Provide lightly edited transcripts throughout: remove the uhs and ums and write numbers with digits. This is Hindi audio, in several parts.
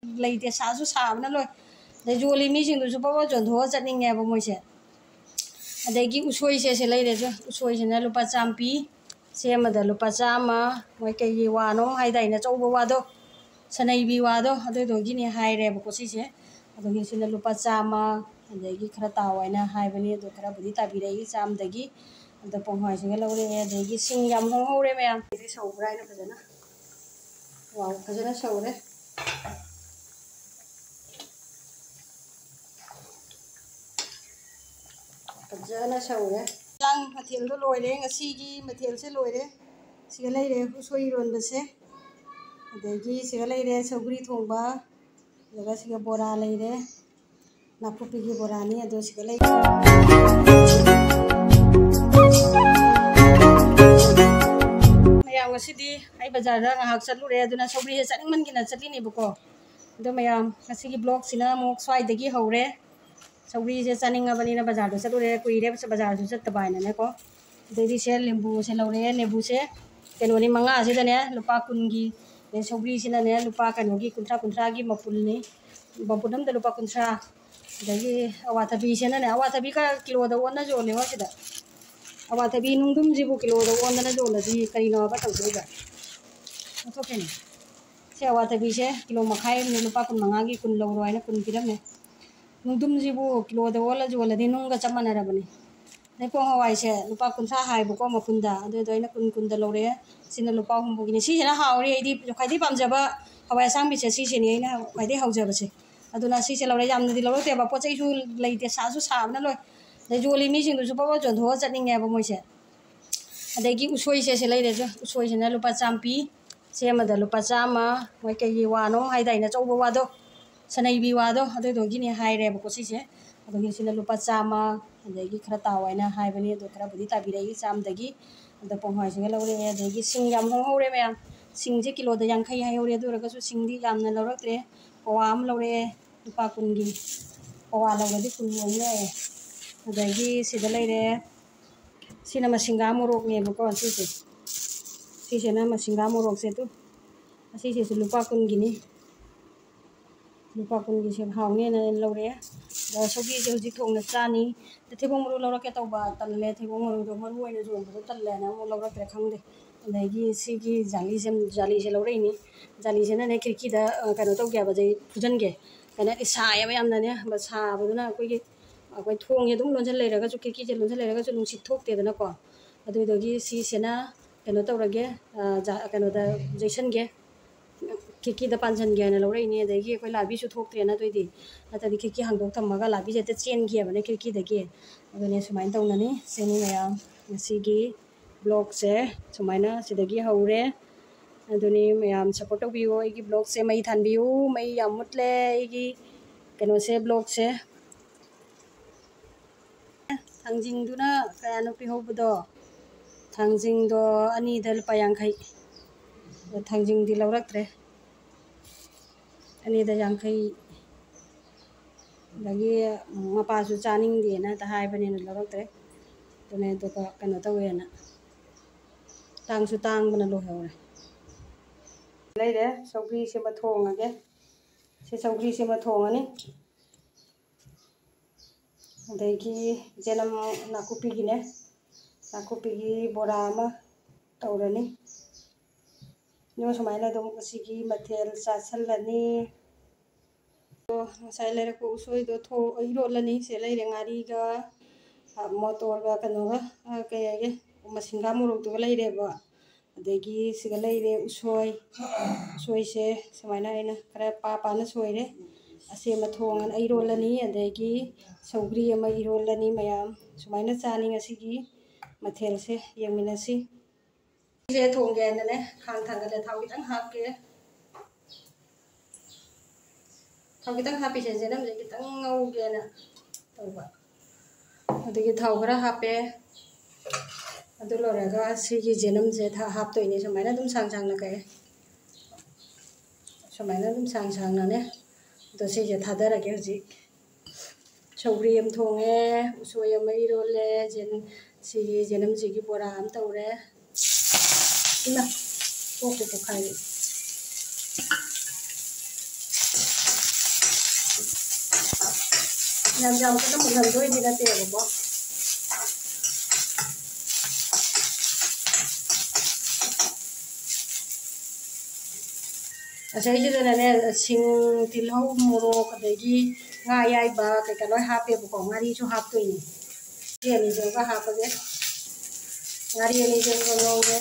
लेते सासु साबना लोय दे जोली मी सिंदु सु पावा जोंधो चनिंगे बो मोइसे अदेगी उसोई से लेरे जो उसोई से ना लुपा चाम्पी से मदा लुपा चामा मोय कई वानो हाइदाइना चौबो वादो सनैबी वादो अदो दोगिनी हाइरे बको सिसे अदोगी सिना लुपा चामा अदेगी खरा तावाइना हाइबनी अदो खरा बुदी ताबिरेगी चामदगी अदो पोंहाइ से लौरे अदेगी सिंग याम होरे मयाम इदि सौब्राइना फजना वाव फजना सौरे फजना सौरे लांग मथेल दो लोइरे ngasiगी मथेल से लोइरे सिगा लेरे उसोई रोनबसे अदेगी सिगा लेरे सौग्री थोंबा जगा सिगा बोरा लेरे नाकुपीगी बोरानी अदो सिगा ले मयाम ngasiदी ai bazar da ngahak chatlure aduna sogri he chaning man gina chatini buko do mayam ngasigi blog sina mok swai dagi hore sogri se chaning abani na bazar do chatlure kuire bazar do chatbaina ne ko dedi se lembu se lore nebu se kenoni manga se dane lupa kungi ne sogri sina ne lupa kanogi kuntra gi mapul ni bapudam da lupa kuntra dagi awathabi se na ne awathabi ka kilo da wona jo le wa sida awathabi nungdum jibu kilo da wona na jo la di karino ba tawdoga okay से अवाथबी से किलो मखाई लुपा कुन मंगागी कुन लौरो आइना कुन पिरमे नुदुम जिबु किलो द ओला जोलदि नुंगा चमनरबनी ने पोंग हवाई से लुपा कुनसा हाइबो को मकुंदा अदो दोइना कुन द लौरे सिना लुपा हुंबुगिनी सी ना हावरी आइदि खाइदि पामजबा हवाई सांबि से सी सेनि आइना खाइदि हावजबसे अदुना सी से लौरे यामनदि लौरते बा पोचै सु लेते सासु साबना लोय दे जोली मी सिंदु सु पावा जोंधो चनिंगे बो मोइसे अदेगी उसोई से लेरे जो उसोई से ना लुपा चाम्पी से मदा लुपा चामा मोय कई वानो हाइदाइना चौबो वादो सनैबी वादो अदो दोगिनी हाइरे बको सिसे अदोगी सिना लुपा चामा अदेगी खरा तावाइना हाइबनी अदो खरा बुदी ताबिरेगी चामदगी अदो पोंहाइ से लौरे अदेगी सिंग याम होरे मयाम सिंग जे किलो द 50 हाइरे अदो रगसु सिंगदी यामना लौरक्त्रे पवा आम लौरे लुपा कुनगी पवा लौरदि कुन मोइने अदेगी सिदा लेरे सिना मसिंगा मोरोक ने बको सिसे सिसे ना मसिंगा मोरोक से तो सिसे से लुपा कुनगिनी लुपा कुनगी से हावने ना लौरे द सोगी से हुजि थोंना चानी द थेबों मरु लौरके तौबा तल्ले थेबों मरु दो मरु ओइना जोंबो तल्ले ना मो लौरके खंगदे अदेगी सिगी जाली से लौरेनी जाली से ना ने खिड़की दा कनो तौगे बजे फुजनगे कने इसाय अब यामना ने बसा बदुना कोई अखोय थोंगे दुम लोंजन लेरगा जो खिड़की जे लोंजन लेरगा जो नुंसित थोकतेदना को अदुदगी सी सेना कनो तौरगे कनो दा जैसनगे खिड़की दा पांजनगे ना लौरेनी अदेगी अखोय लाबी सु थोकत्रेना तोइदि अतदि खिड़की हांदोक थम्मगा लाबी जेते चेनगे बने खिड़की दगे अदुने सुमाइन तौननी सेनी मयाम ngasiगी ब्लॉग से सुमाइना सिदगी हौरे अदुनी मयाम सपोर्ट तौबियो एगी ब्लॉग से मई थानबियो मई याम मुतले एगी कनो से ब्लॉग से थांजिंगदुना कयानो पिहोबदो थांजिंगदो अनीदा लुपा 50 थांजिंगदि लौरक्त्रे अनीदा 50 दगी मपासु चानिंगदेना ता हाइबनेना लौरक्त्रे तने तो कनो तवेना तांगसु तांगबना लोहौरे लेरे सौग्री से मथोंगे से सौग्री से मथोंगनी अदेगी जेनम नाकुपीगिने नाकुपीगी बोरा अमा तौरनी नो सुमाइना दम सिगी मथेल चासलनी तो साइ लेरे को उसोई दो थो इरोलनी से लेरे ngaरीगा मोटोरगा कनोगा कयागे मसिंगा मोरोक तो लेरे बा अदेगी सिगा लेरे उसोई से सुमाइना आइना खरा पापाना सोइरे असे मथोंगन इरोलनी अदेगी सौग्री अमा इरोलनी मयाम सुमाइना चानी ngasiगी मथेल से यंगमिनसी से थोंगे ने खांग थांगले थाव खितंग हापके थाव खितंग हापि से जेनम जे खितंग ngौगे ना तौबा अदगी थाव खरा हापे अदु लोरगा सिगी जेनम जे था हापतोइने सुमाइना दुम सांग सांग ना कय सुमाइना दुम सांग सांग ना ने तो से जे थादरगे हुजि सौग्री अम थोंगे उसोय अम इरोले जेन सिगी जेनम जिगी बोरा अम तौरे इमा ओके तो खाइ Yam cái nó một lần thôi thì là tiền của bố. Saya juga nanya sing tilhau moro kadegi ngayai ba kayak kalau hape bukan ngari itu hap tuh ini. Dia ni juga hap aja. Ngari ini juga ngomongnya.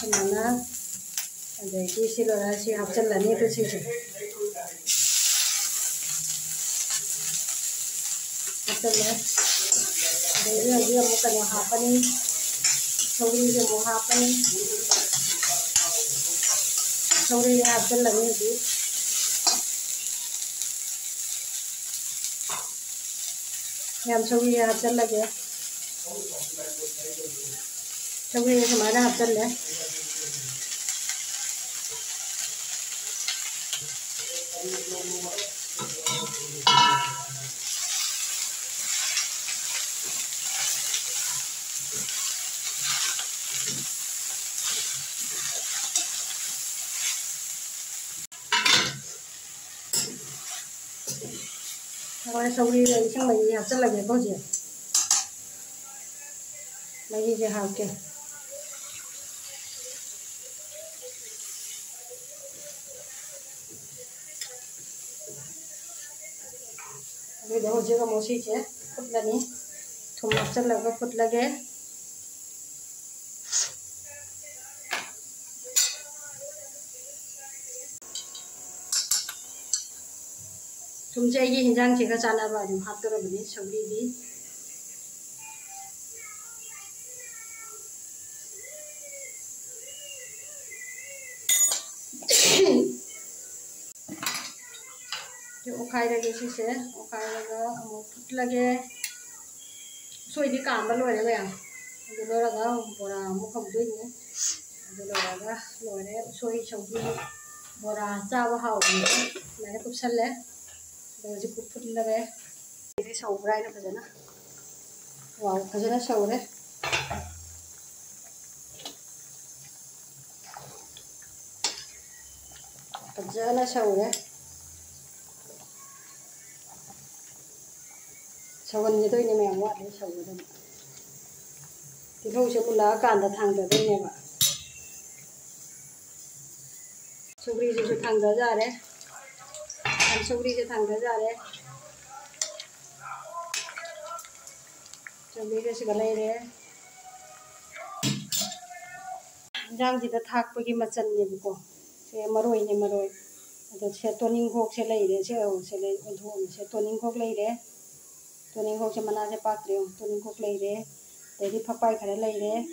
Mana ada isi lora si hap jalan itu sih. Betul ya. Jadi dia bukan yang hap ni. Sorry dia mau hap ni. Sorry dia hap jalan itu. Yang sorry dia hap jalan lagi. Sorry dia kemana hap jalan? Kalau sorry dia iseng lagi hap jalan lagi bos ya. Lagi je hap ke. Bây giờ chưa có một xí chứ, phút là ní, thùng mặt chân là có phút là ghé. Thùng chơi gì hình dáng chỉ có chăn là vào dùng hạt tôi là bẩn sống đi đi. Khai ra cái gì sẽ, khai ra cái một phút là ghé. Xôi đi cảm bắt lôi đấy mày. Rồi đó là cái bora một không tuyết nhé. Rồi là cái lôi đấy xôi sống đi. Bora cha vào hậu nữa. Này nó cúp sân đấy. Rồi chỉ cúp phút là ghé. Cái sầu rai nó phải thế nào? Wow, cái gì nó sầu đấy. Cái gì nó sầu đấy. Sawan như tôi như mèo ngoại đấy sầu rồi. Thì thôi sẽ một lá cản là thằng ở đây này mà. Sầu riêng sẽ thằng đó ra đấy. Làm sầu riêng sẽ thằng đó ra đấy. Sầu riêng sẽ cái này đấy. Giang thì đã thạc với cái mặt chân như vậy. Sẽ maroi như maroi. Rồi sẽ tuần ninh khóc sẽ lấy đấy. Sẽ lấy ổn thôn sẽ tuần ninh khóc lấy đấy. Tuần ninh khóc sẽ mana sẽ bát riêng. Tuần ninh khóc lấy đấy. Để đi phơi khai lấy đấy.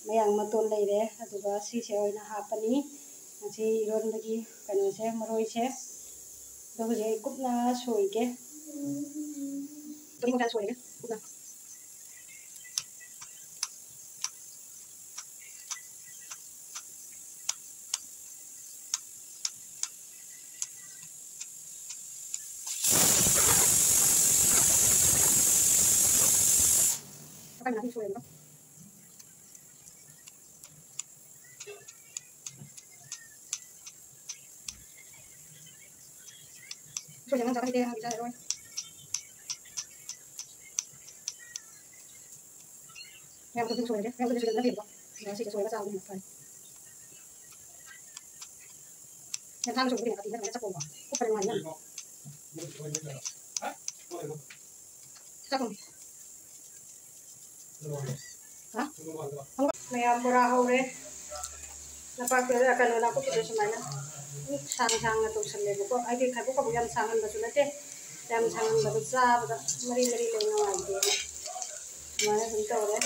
Mấy ang mà tuần lấy đấy. Rồi đó xí sẽ ơi là hấp pani. Xí rồi lagi cái nó sẽ maroi sẽ. Rồi sẽ cúp na sôi cái. Tuần ninh khóc sôi cái. Cúp na. Cái này sôi rồi. Sôi chẳng sao cái kia ra rồi. Em tôi sôi đấy, em tôi sôi nó đẹp quá. Nó sẽ sôi nó sao cũng phải. Em tham sôi cái này thì nó chắc cũng vào. Cúp bên ngoài nhá. Chắc không. Hả? Không. Mày làm bora hầu đấy. Napakita ka na ako dito sa mana. Sang-sang na to sa lebo ko. Ay di kabo ka bugyan sangan ba sulate. Jam sangan ba sa mari-mari lang ng idea. Mana dito ore.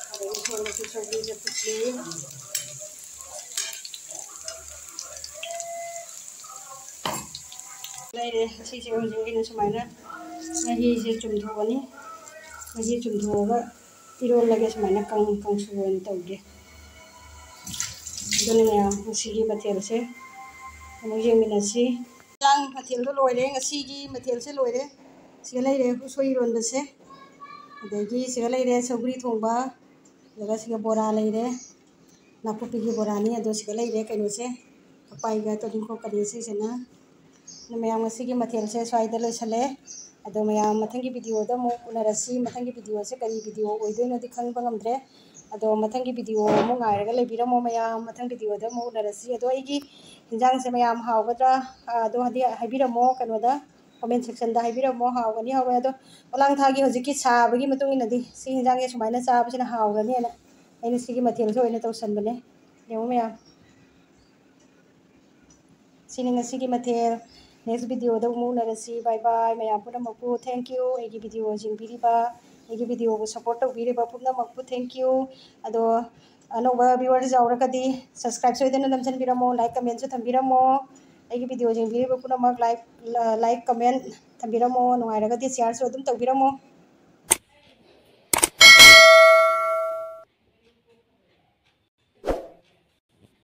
Ay ito na to sa video putli. Đây đây, si si ông dừng cái này na. Ngahi si chum tho ni. Ngahi chum tho ba. Iron lagi sa mana kang suwan tawag de. Ito na nga, sige material siya. Ano yung minasi? Lang material to loy de, nga sige material siya loy de. Siya lay de, usoy ron ba siya? Adagi siya lay de, sabri thong ba? Daga siya bora lay de. नाकुपी बोरानी अदो सिगा लेरे कइनोसे पपाईगा तो दिंखो करी सिजना मयाम ngasi मथेल से स्वाइदा लोइसले अदो मयाम मथंगी वीडियो दा मो उनरसी मथंगी वीडियो से करी वीडियो ओइदोइनो दि खंगबा ngamdre अदो मथंगी वीडियो मो ngairaga लेबिरमो मयाम मथंग वीडियो दा मो उनरसी अदो एगी हिंजांग से मयाम हावगद्रा अदो हदि हाइबिरमो कनोदा कमेंट सेक्शन दा हाइबिरमो हावगनी हावे अदो ओलांग थागी होजिकी साबगी मतुंग इनदी सी हिंजांग ए सुमाइना चाबसिना हावगनी अना अइना सिगी मथेल से ओइना तौसनबने येमो मयाम सिनी ngasi मथेल नेक्स्ट वीडियो दा मो उनरसी बाय बाय मयाम पुनमकु थैंक यू एगी वीडियो जिंबिरिबा एगी वीडियो को सपोर्ट तौबिरिबा पुनमकु थैंक यू अदो अनोबा व्यूअर्स जाउरगदी सब्सक्राइब सोइदना नमजनबिरमो लाइक कमेंट सु थंबिरमो एगी वीडियो जिंबिरिबा पुनमक लाइक कमेंट थंबिरमो नुआइरगदी शेयर सु अदुम तौबिरमो।